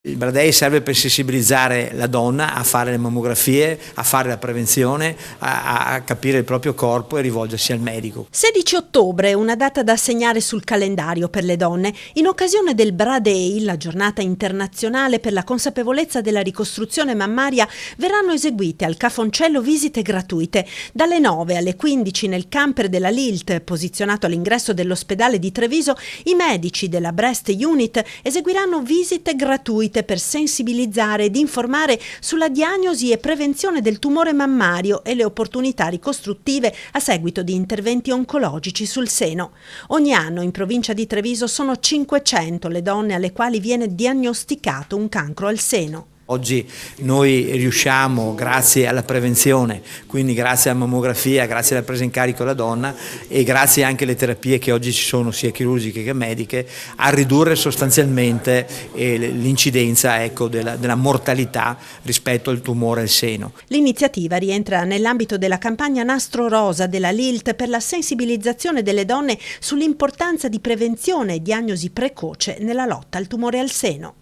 Il Bradei serve per sensibilizzare la donna a fare le mammografie, a fare la prevenzione, a capire il proprio corpo e rivolgersi al medico. 16 ottobre, una data da segnare sul calendario per le donne. In occasione del Bradei, la giornata internazionale per la consapevolezza della ricostruzione mammaria, verranno eseguite al Cafoncello visite gratuite. Dalle 9 alle 15 nel camper della Lilt, posizionato all'ingresso dell'ospedale di Treviso, i medici della Breast Unit eseguiranno visite gratuite per sensibilizzare ed informare sulla diagnosi e prevenzione del tumore mammario e le opportunità ricostruttive a seguito di interventi oncologici sul seno. Ogni anno in provincia di Treviso sono 500 le donne alle quali viene diagnosticato un cancro al seno. Oggi noi riusciamo, grazie alla prevenzione, quindi grazie alla mammografia, grazie alla presa in carico della donna e grazie anche alle terapie che oggi ci sono sia chirurgiche che mediche, a ridurre sostanzialmente l'incidenza della mortalità rispetto al tumore al seno. L'iniziativa rientra nell'ambito della campagna Nastro Rosa della Lilt per la sensibilizzazione delle donne sull'importanza di prevenzione e diagnosi precoce nella lotta al tumore al seno.